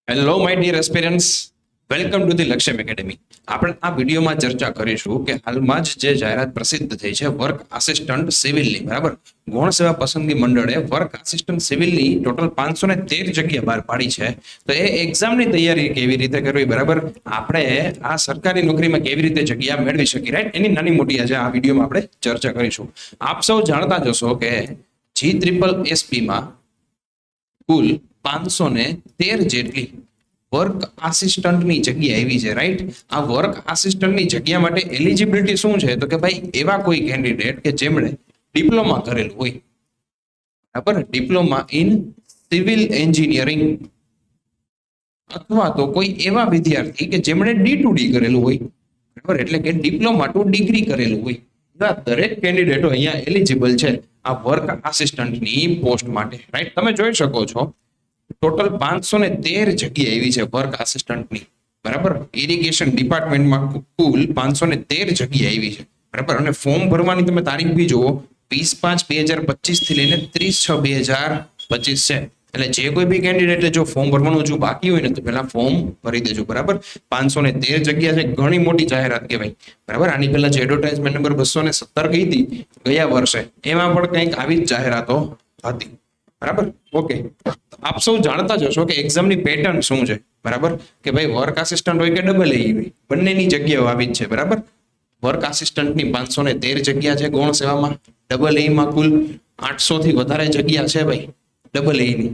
Hello my dear aspirants, welcome to the Lakshyam academy. આપણે આ વિડીયોમાં ચર્ચા કરીશું કે હાલમાં જ જે જાહેરાત પ્રસિદ્ધ થઈ છે વર્ક આસિસ્ટન્ટ સિવિલની, બરાબર. ગૌણ સેવા પસંદગી મંડળે વર્ક આસિસ્ટન્ટ સિવિલની ટોટલ 513 જગ્યા બહાર પાડી છે. તો એ એક્ઝામની તૈયારી કેવી રીતે કરવી, બરાબર, આપણે આ સરકારી નોકરીમાં કેવી રીતે જગ્યા મેળવી શકીએ, રાઈટ, એની નાની મોટી આજે આ વિડીયોમાં આપણે ચર્ચા કરીશું. આપ સૌ જાણતા જ હશો કે GSSBમાં કુલ 513 જેટલી વર્ક આસિસ્ટન્ટની જગ્યા આવી છે, રાઈટ. આ વર્ક આસિસ્ટન્ટની જગ્યા માટે એલિજિબિલિટી શું છે? તો કે ભાઈ એવા કોઈ કેન્ડિડેટ કે જેમણે ડિપ્લોમા કરેલું હોય, બરાબર, ડિપ્લોમા ઇન સિવિલ એન્જિનિયરિંગ, અથવા તો કોઈ એવા વિદ્યાર્થી કે જેમણે D2D કરેલું હોય, બરાબર, એટલે કે ડિપ્લોમા ટુ ડિગ્રી કરેલું હોય. એવા દરેક કેન્ડિડેટો અહીંયા એલિજિબલ છે આ વર્ક આસિસ્ટન્ટની પોસ્ટ માટે, રાઈટ. તમે જોઈ શકો છો ટોટલ 513 જગ્યા એવી છે વર્ક આસિસ્ટન્ટની, બરાબર. ઇરિગેશન ડિપાર્ટમેન્ટમાં કુલ 513 જગ્યા એવી છે, બરાબર. અને ફોર્મ ભરવાની તમે તારીખ બી જુઓ, 20/5/2025 થી લઈને 30/6/2025 છે. એટલે જે કોઈ બી કેન્ડિડેટે જો ફોર્મ ભરવાનું જો બાકી હોય ને તો પહેલા ફોર્મ ભરી દેજો, બરાબર. 513 જગ્યા છે, ઘણી મોટી જાહેરાત કહેવાય, બરાબર. આની પહેલા જે એડવર્ટાઇઝમેન્ટ નંબર 217 ગઈ હતી ગયા વર્ષે, એમાં પણ કંઈક આવી જ જાહેરાતો હતી, બરાબર. ઓકે, આપ સૌ જાણતા જ હશો કે એક્ઝામની પેટર્ન શું છે, બરાબર, કે ભાઈ વર્ક આસિસ્ટન્ટ હોય કે ડબલ એ હોય, બંનેની જગ્યાઓ આવી જ છે, બરાબર. વર્ક આસિસ્ટન્ટની 513 જગ્યા છે ગૌણ સેવામાં. ડબલ એમાં કુલ 800 થી વધારે જગ્યા છે ભાઈ ડબલ એની,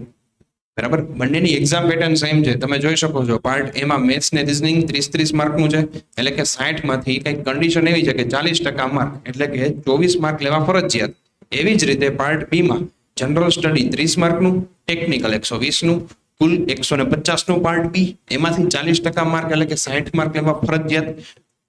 બરાબર. બંનેની એક્ઝામ પેટર્ન સેમ છે, તમે જોઈ શકો છો. પાર્ટ એમાં મેથ્સ ને રીઝનિંગ 30 માર્કનું છે, એટલે કે 60 માંથી કંઈક કન્ડિશન એવી છે કે 40% માર્ક, એટલે કે 24 માર્ક લેવા ફરજિયાત. એવી જ રીતે પાર્ટ બી માં જનરલ સ્ટડી 30 માર્કનું, ટેકનિકલ 120નું, કુલ 150નું પાર્ટ બી, એમાંથી 40% માર્ક એટલે કે 60 માર્ક લેવા ફરજિયાત.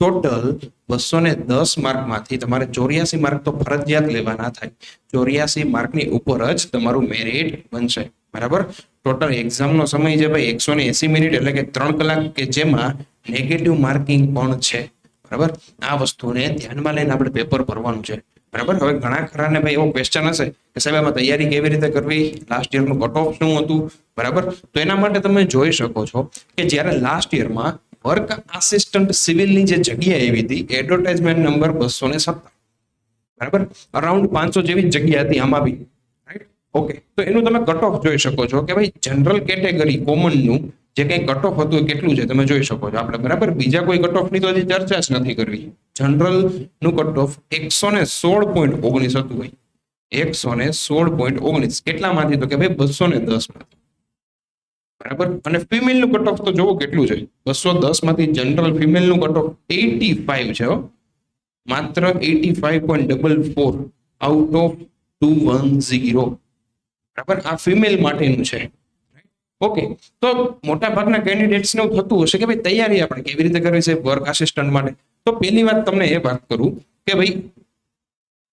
ટોટલ 210 માર્કમાંથી તમારે 84 માર્ક તો ફરજિયાત લેવાના થાય. 84 માર્કની ઉપર જ તમારું મેરિટ બનશે, બરાબર. ટોટલ એક્ઝામનો સમય છે ભાઈ 180 મિનિટ, એટલે કે 3 કલાક, કે જેમાં નેગેટિવ માર્કિંગ પણ છે, બરાબર. આ વસ્તુને ધ્યાનમાં લઈને આપણે પેપર ભરવાનું છે, બરાબર. હવે ઘણા ખરાને ભાઈ એવો ક્વેશ્ચન હશે કે સાહેબ આમાં તૈયારી કેવી રીતે કરવી, લાસ્ટ યરનું કટ ઓફ શું હતું, બરાબર. તો એના માટે તમે જોઈ શકો છો કે જ્યારે લાસ્ટ યરમાં વર્ક આસિસ્ટન્ટ સિવિલની જે જગ્યા આવી હતી એડવર્ટાઇઝમેન્ટ નંબર 217, બરાબર, અરાઉન્ડ 500 જેવી જગ્યા હતી આમાં બી, રાઈટ. ઓકે, તો એનું તમે કટ ઓફ જોઈ શકો છો કે ભાઈ જનરલ કેટેગરી કોમનનું જે કંઈ કટ ઓફ હતું એ કેટલું છે તમે જોઈ શકો છો આપણે, બરાબર. બીજા કોઈ કટ ઓફની તો હજી ચર્ચા જ નથી કરવી. જનરલ નું કટ ઓફ 116.19 હતું ભાઈ, 116.19. કેટલામાંથી? તો કે ભાઈ 210 માંથી, બરાબર. અને ફિમેલ નું કટ ઓફ તો જોવો કેટલું છે, 210 માંથી જનરલ ફિમેલ નું કટ ઓફ 85 છે, માત્ર 85.44 આઉટ ઓફ 210, બરાબર. આ ફિમેલ માટેનું છે. ઓકે, તો મોટા ભાગના કેન્ડિડેટ્સ ને થતું હશે કે ભાઈ તૈયારી આપણે કેવી રીતે કરવી છે વર્ક આસિસ્ટન્ટ માટે. તો પહેલી વાત તમને એ વાત કરું કે ભાઈ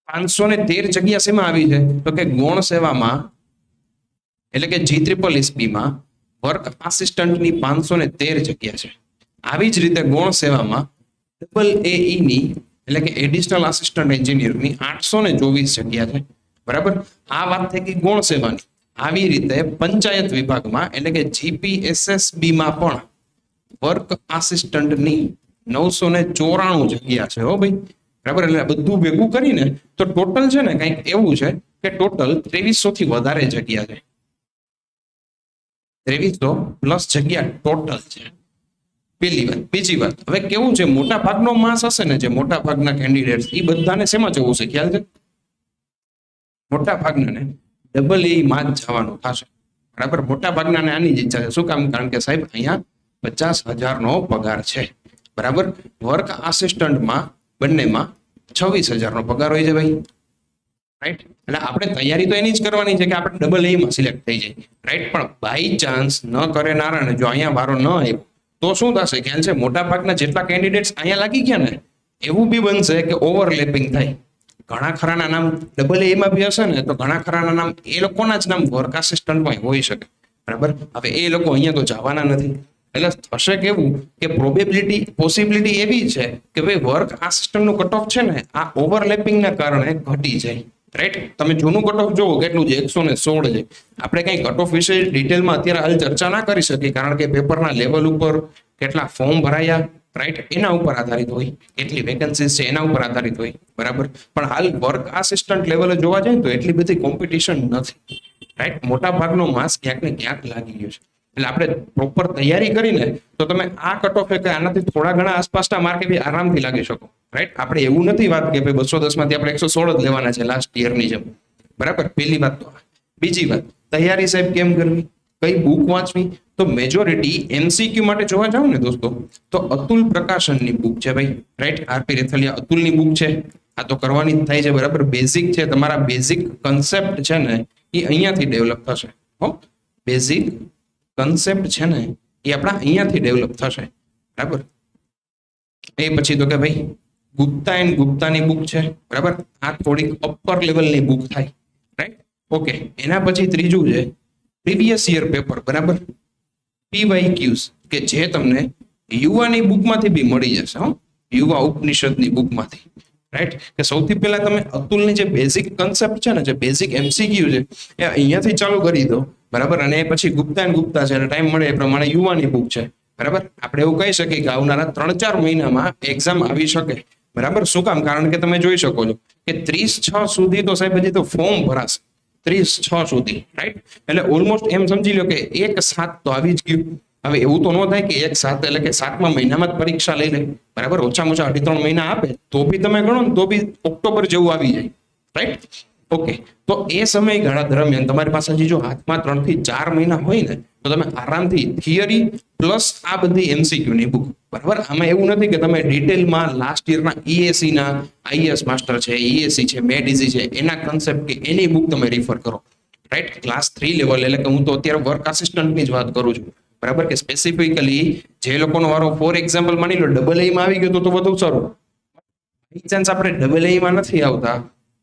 513 જગ્યા શેમાં આવી છે? તો કે ગૌણ સેવામાં, એટલે કે GSSBમાં વર્ક આસિસ્ટન્ટની 513 જગ્યા છે. આવી જ રીતે ગૌણ સેવામાં ડબલ AE ની, એટલે કે એડિશનલ આસિસ્ટન્ટ એન્જિનિયરની 824 જગ્યા છે, બરાબર. આ વાત થઈ ગઈ ગૌણ સેવાની. આવી રીતે પંચાયત વિભાગમાં, એટલે કે GPSSBમાં પણ વર્ક આસિસ્ટન્ટની 994 જગ્યા છે, હો ભાઈ, બરાબર. એટલે બધું ભેગું કરીને તો ટોટલ છે ને કંઈક એવું છે કે ટોટલ 2300 થી વધારે જગ્યા છે. 2300 પ્લસ જગ્યા ટોટલ છે, પેલી વાત. બીજી વાત, હવે કેવું છે, મોટા ભાગનો માસ હશે ને, જે મોટા ભાગના કેન્ડિડેટ, એ બધાને શેમાં જવું છે ખ્યાલ છે? મોટા ભાગના ને ડબલ એ માં જ જવાનું થશે, બરાબર. મોટા ભાગના ને આની જ ઈચ્છા છે. શું કામ? કારણ કે સાહેબ અહીંયા 50,000 નો પગાર છે, બરાબર. વર્ક આસિસ્ટન્ટમાં બંનેમાં 26,000 નો પગાર હોય છે ભાઈ, રાઈટ. એટલે આપણે તૈયારી તો એની જ કરવાની છે કે આપણે ડબલ એમાં સિલેક્ટ થઈ જાય, રાઈટ. પણ બાય ચાન્સ ન કરે નારાયણ, જો અહીંયા વારો ન આવ્યો તો શું થશે ખ્યાલ છે? મોટા ભાગના જેટલા કેન્ડિડેટ્સ અહીંયા લાગી ગયા ને, એવું બી બનશે કે ઓવરલેપિંગ થાય. ઘણા ખરાના નામ ડબલ એમાં બી હશે ને, તો ઘણા ખરાના નામ એ લોકોના જ નામ વર્ક આસિસ્ટન્ટમાં હોઈ શકે, બરાબર. હવે એ લોકો અહીંયા તો જવાના નથી, એટલે થશે કેવું કે પોસિબિલિટી એવી છે કે ભાઈ વર્ક આસિસ્ટન્ટનું કટ ઓફ છે ને આ ઓવરલેપિંગના કારણે ઘટી જાય, રાઈટ. તમે જૂનું કટ ઓફ જોવો કેટલું છે, 116 છે. આપણે કઈ કટ ઓફ વિશે ડિટેલમાં અત્યારે હાલ ચર્ચા ના કરી શકીએ, કારણ કે પેપરના લેવલ ઉપર કેટલા ફોર્મ ભરાયા, રાઈટ, એના ઉપર આધારિત હોય, કેટલી વેકેન્સીઝ છે એના ઉપર આધારિત હોય, બરાબર. પણ હાલ વર્ક આસિસ્ટન્ટ લેવલે જોવા જાય તો એટલી બધી કોમ્પિટિશન નથી, રાઈટ. મોટા ભાગનો માસ ક્યાંક ને ક્યાંક લાગી ગયો છે. એટલે આપણે પ્રોપર તૈયારી કરીને તો તમે આ કટ ઓફ કે આનાથી થોડા ઘણા આસપાસના માર્કે બી આરામથી લાગી શકો, રાઈટ. આપણે એવું નથી વાત કે ભાઈ 210 માંથી આપણે 116 જ લેવાના છે લાસ્ટ યરની જેમ, બરાબર. પહેલી વાત તો. બીજી વાત, તૈયારી સાહેબ કેમ કરવી, કઈ બુક વાંચવી, તો મેજોરિટી એમસીક્યુ માટે જોવા જાવ ને દોસ્તો, તો અતુલ પ્રકાશનની બુક છે ભાઈ, રાઈટ. આરપી રેથલિયા અતુલની બુક છે. આ તો કરવાની જ થાય છે, બરાબર. બેઝિક છે, તમારા બેઝિક કન્સેપ્ટ છે ને એ અહીંયાથી ડેવલપ થશે. હો, બેઝિક કન્સેપ્ટ છે ને એ આપણા અહીંયાથી ડેવલપ થશે, બરાબર. એ પછી તો કે ભાઈ ગુપ્તા એન્ડ ગુપ્તાની બુક છે, બરાબર. આ થોડીક અપર લેવલની બુક થાય, રાઈટ. ઓકે. એના પછી ત્રીજું છે પ્રીવિયસ યર પેપર, બરાબર. પીવાયક્યુઝ કે જે તમને યુવાની બુકમાંથી બી મળી જશે. હો, યુવા ઉપનિષદની બુકમાંથી, રાઈટ. કે સૌથી પહેલા તમે અતુલની જે બેઝિક કન્સેપ્ટ છે ને, જે બેઝિક એમસીક્યુ છે એ અહીંયાથી ચાલુ કરી દો, બરાબર. અને પછી ગુપ્તા એન્ડ ગુપ્તા છે, ટાઈમ મળે એ પ્રમાણે યુવાની બુક છે, બરાબર. આપણે એવું કહી શકીએ કે આવનારા 3-4 મહિનામાં એક્ઝામ આવી શકે, બરાબર. શું કામ? કારણ કે તમે જોઈ શકો છો કે 30/6 સુધી તો સાહેબ હજી તો ફોર્મ ભરાશે, 30/6 સુધી, રાઈટ. એટલે ઓલમોસ્ટ એમ સમજી લો કે 1/7 તો આવી જ ગયું. હવે એવું તો ન થાય કે 1/7 એટલે કે 7મા મહિનામાં જ પરીક્ષા લઈ લે, બરાબર. ઓછામાં ઓછા 2.5-3 મહિના આપે તો બી તમે ગણો ને તો બી ઓક્ટોબર જેવું આવી જાય, રાઈટ. ઓકે. તો એ સમયગાળા દરમિયાન તમારી પાસે હજી જો હાથમાં 3 થી 4 મહિના હોય ને તો તમે આરામથી થિયરી પ્લસ આ બધી એમસીક્યુ ની બુક, બરાબર. આમાં એવું નથી કે તમે ડિટેલમાં લાસ્ટ યરના ઈએસસી ના આઈએસ માસ્ટર છે, ઈએસસી છે, મેડીસી છે, એના કન્સેપ્ટ કે એની બુક તમે રિફર કરો, રાઈટ. ક્લાસ 3 લેવલ એટલે કે હું તો અત્યારે વર્ક આસિસ્ટન્ટની જ વાત કરું છું, બરાબર. કે સ્પેસિફિકલી જે લોકોનો વારો ફોર એક્ઝામ્પલ માની લો ડબલ એ માં આવી ગયો તો વધુ સારું. બાય ચાન્સ આપણે ડબલ એ માં નથી આવતા,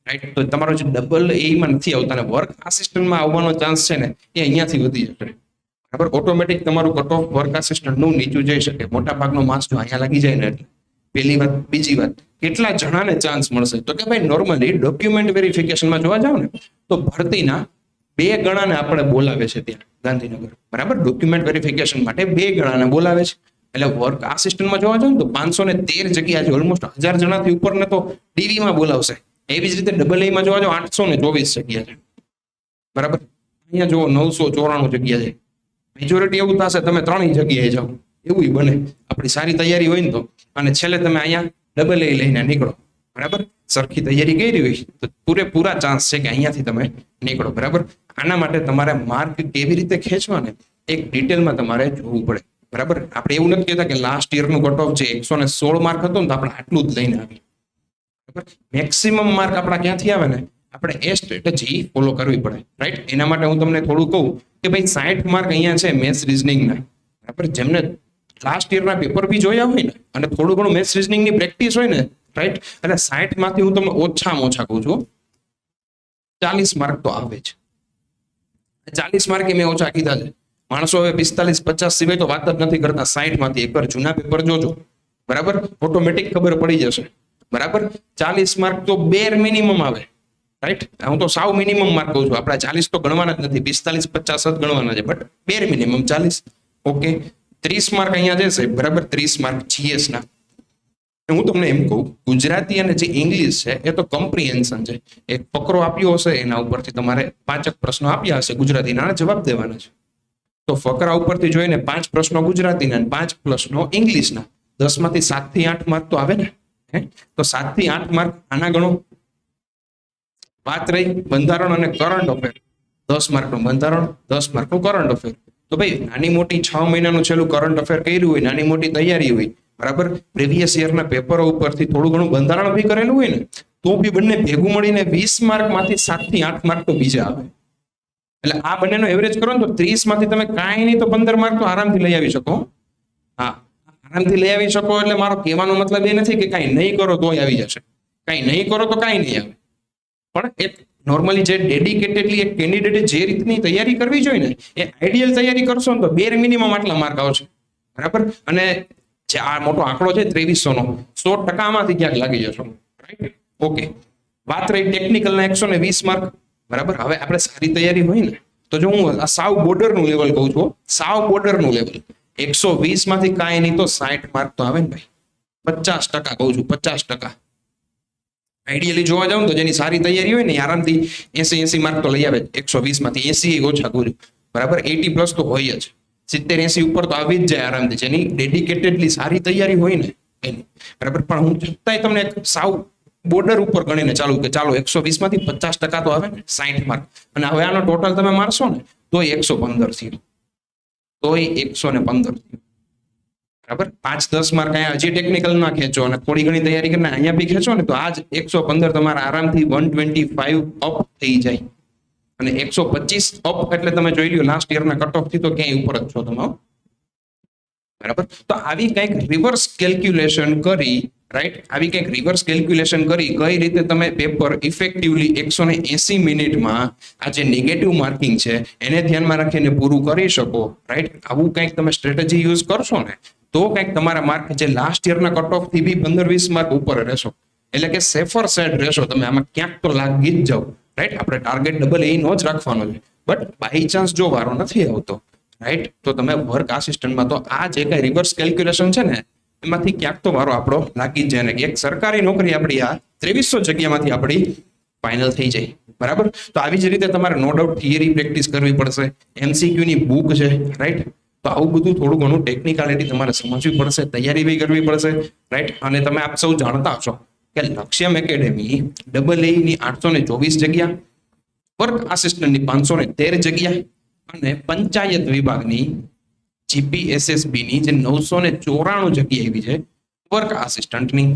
રાઈટ, તો તમારો જે ડબલ એ માં નથી આવતા અને વર્ક આસિસ્ટન્ટમાં આવવાનો ચાન્સ છે ને એ અહીંયાથી વધી જશે, બરાબર. ઓટોમેટિક તમારું કટ ઓફ વર્ક આસિસ્ટન્ટ નું નીચું જઈ શકે, મોટા ભાગનો માસ જો અહીંયા લાગી જાય ને એટલે. પહેલી વાત. બીજી વાત, કેટલા જણાને ચાન્સ મળશે તો કે ભાઈ નોર્મલી ડોક્યુમેન્ટ વેરિફિકેશનમાં જોવા જાવ ને તો ભરતીના 2 ગણાને આપણે બોલાવે છે ત્યાં ગાંધીનગર, બરાબર. ડોક્યુમેન્ટ વેરિફિકેશન માટે 2 ગણાને બોલાવે છે. એટલે વર્ક આસિસ્ટન્ટમાં જોવા જાવ ને તો 513 જગ્યા છે, ઓલમોસ્ટ 1000 જણાથી ઉપરને તો ડીવીમાં બોલાવશે. એવી જ રીતે ડબલ એમાં જોવા જાવ 824 જગ્યા છે, બરાબર. અહીંયા જો 994 જગ્યા છે. મેજોરિટી એવું થશે તમે 3 જગ્યાએ જાઓ, એવું બને આપણી સારી તૈયારી હોય ને તો. અને છેલ્લે તમે અહીંયા ડબલ એ લઈને નીકળો, બરાબર. સરખી તૈયારી કરી હોય તો પૂરેપૂરા ચાન્સ છે કે અહીંયાથી તમે નીકળો, બરાબર. આના માટે તમારે માર્ક કેવી રીતે ખેંચવા ને એક ડિટેલમાં તમારે જોવું પડે, બરાબર. આપણે એવું નથી કહેતા કે લાસ્ટ યરનું કટ ઓફ જે 116 માર્ક હતું ને તો આપણે આટલું જ લઈને આવીએ, બરાબર. મેક્સિમમ માર્ક આપણા ક્યાંથી આવે ને આપણે એ સ્ટ્રેટેજી ફોલો કરવી પડે, રાઈટ. એના માટે હું તમને થોડું કહું કે ભાઈ 60 માર્ક અહીંયા છે મેથ્સ રીઝનિંગના, બરાબર. જેમને લાસ્ટ યરના પેપર બી જોયા હોય ને અને થોડું ઘણું મેથ્સ રીઝનિંગની પ્રેક્ટિસ હોય ને, રાઈટ, એટલે 60 માંથી હું તમને ઓછામાં ઓછા કહું છું 40 માર્ક તો આવે છે. 40 માર્કે મેં ઓછા કીધા છે. માણસો હવે 45-50 સિવાય તો વાત જ નથી કરતા. 60 માંથી એકવાર જૂના પેપર જોજો, બરાબર. ઓટોમેટિક ખબર પડી જશે, બરાબર. 40 માર્ક તો બેર મિનિમમ આવે, રાઈટ. હું તો સાવ મિનિમમ માર્ક કહું છું. આપણે 40 તો ગણવાના જ નથી, 45-50 જ ગણવાના છે, but bare minimum 40. Okay. 30 mark અહીંયા જશે, બરાબર. 30 માર્ક જીએસ ના. હું તમને એમ કહું ગુજરાતી અને જે ઇંગ્લિશ છે એ તો કમ્પ્રિહેન્શન છે. એક ફકરો આપ્યો હશે એના ઉપરથી તમારે 5 પ્રશ્નો આપ્યા હશે ગુજરાતીના જવાબ દેવાના છે. તો ફકરા ઉપરથી જોઈને 5 પ્રશ્નો ગુજરાતીના 5 પ્રશ્નો ઇંગ્લિશના. 10 માંથી 7 થી 8 માર્ક તો આવે ને. તો 7 થી 8 માર્ક આના ગણો. વાત રહી બંધારણ અને કરંટ અફેર. 10 માર્કનું બંધારણ, 10 માર્કનું કરંટ અફેર. તો ભાઈ નાની મોટી 6 મહિનાનું છેલ્લું કરંટ અફેર કર્યું હોય, નાની મોટી તૈયારી હોય, બરાબર. પ્રીવિયસ યરના પેપરો ઉપરથી થોડું ઘણું બંધારણ બી કરેલું હોય ને તો બી બંને ભેગું મળીને 20 માર્ક માંથી 7 થી 8 માર્ક તો બીજા આવે. એટલે આ બંનેનો એવરેજ કરો ને તો 30 માંથી તમે કાંઈ નહીં તો 15 માર્ક તો આરામથી લઈ આવી શકો. હા, આરામથી લઈ આવી શકો. એટલે મારો કહેવાનો મતલબ એ નથી કે કાંઈ નહીં કરો તોય આવી જશે, કાંઈ નહીં કરો તો કાંઈ નહીં આવે. પણ એક નોર્મલી જે ડેડિકેટેડલી એક કેન્ડિડેટે જે રીતની તૈયારી કરવી જોઈએ ને એ આઈડિયલ તૈયારી કરશો ને તો બેર મિનિમમ આટલા માર્ક આવશે, બરાબર. અને જે આ મોટો આંકડો છે 2300 નો 100% માંથી ક્યાંક લાગી જશો, રાઈટ. ઓકે, વાત રહી ટેકનિકલ ના 120 માર્ક, બરાબર. હવે આપણે સારી તૈયારી હોય ને તો જો હું આ સાવ બોર્ડર નું લેવલ કહું છું, સાવ બોર્ડર નું લેવલ 120 માંથી કાંઈ નહીં તો 60 માર્ક તો આવે ને ભાઈ. 50% કહું છું, 50%. આઈડિયલી જોવા જાવ તો જેની સારી તૈયારી હોય ને આરામથી 80 માર્ક તો લઈ આવે. 120 માંથી 80 ઓછા કહું છું, બરાબર. 80 પ્લસ તો હોય જ, 70-80 ઉપર તો આવી જ જાય આરામથી, જેની ડેડિકેટેડલી સારી તૈયારી હોય ને એની, બરાબર. પણ હું છતાંય તમને એક સાવ બોર્ડર ઉપર ગણીને ચાલુ કે ચાલો 120 માંથી 50% તો આવે ને, 60 માર્ક. અને હવે આનો ટોટલ તમે મારશો ને તોય 115 થયું, તોય 115 થયું, બરાબર. 5-10 માર્ક અહીંયા હજી ટેકનિકલ ના ખેંચો અને થોડી ઘણી તૈયારી કરીને અહીંયા બી ખેંચો ને તો આજ 115 તમારા આરામથી 125 અપ થઈ જાય. અને 125 અપ એટલે તમે જોઈ લ્યો લાસ્ટ યરના કટ ઓફ થી તો ક્યાંય ઉપર જ છો તમે, બરાબર. તો આવી કંઈક રિવર્સ કેલ્ક્યુલેશન કરી, રાઈટ, આવી કંઈક રિવર્સ કેલ્ક્યુલેશન કરી કઈ રીતે તમે પેપર ઇફેક્ટિવલી 180 મિનિટમાં આ જે નેગેટિવ માર્કિંગ છે એને ધ્યાનમાં રાખીને પૂરું કરી શકો, રાઈટ. આવું કંઈક તમે સ્ટ્રેટેજી યુઝ કરશો ને તો કંઈક તમારા માર્ક જે લાસ્ટ યરના કટ ઓફ થી બી 15-20 માર્ક ઉપર રહેશો, એટલે કે સેફર સાઈડ રહેશો તમે. આમાં ક્યાંક તો લાગી જ જાવ, રાઈટ. આપણે ટાર્ગેટ ડબલ એ નો જ રાખવાનો છે, બટ બાય ચાન્સ જો વારો નથી આવતો, રાઈટ, તો તમે વર્ક આસિસ્ટન્ટમાં તો આ જે કઈ રિવર્સ કેલ્ક્યુલેશન છે ને એમાંથી ક્યાંક તો વારો આપણો લાગી જ જાય ને એક સરકારી નોકરી આપણી આ 2300 જગ્યામાંથી આપણી ફાઇનલ થઈ જાય, બરાબર. તો આવી જ રીતે તમારે નો ડાઉટ થિયરી પ્રેક્ટિસ કરવી પડશે, MCQ ની બુક છે, રાઈટ. તો આવું બધું થોડું ઘણું ટેકનિકાલિટી તમારે સમજવી પડશે, તૈયારી બી કરવી પડશે, રાઈટ. અને તમે આપ સૌ જાણતા હશો કે લક્ષ્યમ એકેડેમી AA ની 824 જગ્યા, વર્ક આસિસ્ટન્ટની 513 જગ્યા અને પંચાયત વિભાગની GPSSB ની જે 994 જગ્યા એવી છે વર્ક આસિસ્ટન્ટની.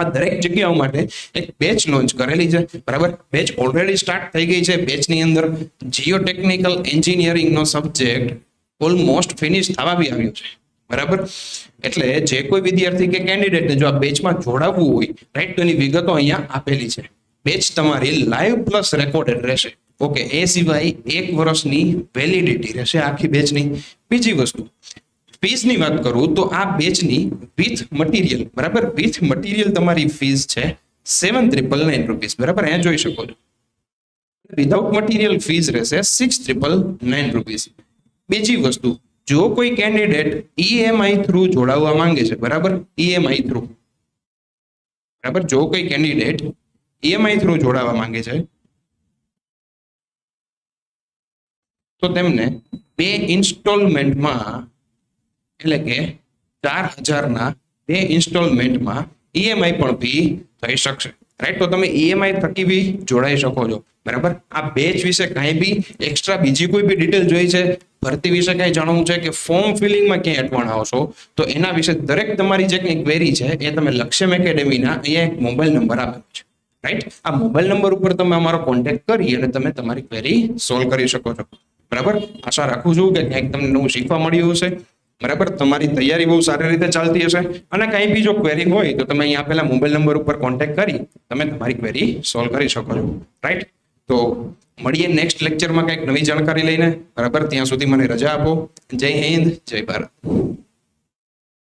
આ દરેક જગ્યાઓ માટે એક બેચ લોન્ચ કરેલી છે, બરાબર. બેચ ઓલરેડી સ્ટાર્ટ થઈ ગઈ છે. બેચની અંદર જીઓ ટેકનિકલ એન્જિનિયરિંગ નો સબ્જેક્ટ ઓલમોસ્ટ ફિનિશ થવા બી આવ્યો છે, બરાબર. એટલે જે કોઈ વિદ્યાર્થી કે કેન્ડિડેટને જો આ બેચમાં જોડાવવું હોય, રાઈટ, તો એની વિગતો અહીંયા આપેલી છે. બેચ તમારી લાઈવ પ્લસ રેકોર્ડેડ રહેશે, ઓકે. એ સિવાય 1 વર્ષની વેલિડિટી રહેશે આખી બેચની. બીજી વસ્તુ, ફીસની વાત કરું તો આ બેચની વિથ મટીરિયલ, બરાબર, વિથ મટીરિયલ તમારી ફીસ છે 7,999 રૂપીસ, બરાબર. અહીંયા જોઈ શકો છો. વિધાઉટ મટીરિયલ ફીસ રહેશે 6,999 રૂપીસ. બીજી વસ્તુ, જો કોઈ કેન્ડિડેટ EMI થ્રુ જોડાવવા માંગે છે, બરાબર, EMI થ્રુ, બરાબર, જો કોઈ કેન્ડિડેટ EMI થ્રુ જોડાવવા માંગે છે તો તેમને 2 ઇન્સ્ટોલમેન્ટમાં, એટલે કે 4,000 ના 2 ઇન્સ્ટોલમેન્ટમાં EMI પણ ફી થઈ શકશે, રાઈટ. તો તમે EMI થકી બી જોડાઈ શકો છો, બરાબર. આ બેચ વિશે કાંઈ બી એક્સ્ટ્રા બીજી કોઈ બી ડિટેલ જોઈ છે, ભરતી વિશે કઈ જાણવું છે કે ફોર્મ ફિલિંગમાં ક્યાંય અટવાણા આવશો તો એના વિશે દરેક તમારી જે કંઈ ક્વેરી છે એ તમે લક્ષ્યમ એકેડેમીના અહીંયા એક મોબાઈલ નંબર આપેલો છે, રાઈટ. આ મોબાઈલ નંબર ઉપર તમે અમારો કોન્ટેક્ટ કરી અને તમે તમારી ક્વેરી સોલ્વ કરી શકો છો, બરાબર. આશા રાખું છું કે ક્યાંક તમને નવું શીખવા મળ્યું હશે, બરાબર. તમારી તૈયારી બહુ સારી રીતે ચાલતી હશે અને કાંઈ બી જો ક્વેરી હોય તો તમે અહીંયા આપેલા મોબાઈલ નંબર ઉપર કોન્ટેક્ટ કરી તમે તમારી ક્વેરી સોલ્વ કરી શકો છો, રાઈટ. તો મળીએ નેક્સ્ટ લેક્ચરમાં કંઈક નવી જાણકારી લઈને, બરાબર. ત્યાં સુધી મને રજા આપો. જય હિન્દ, જય ભારત.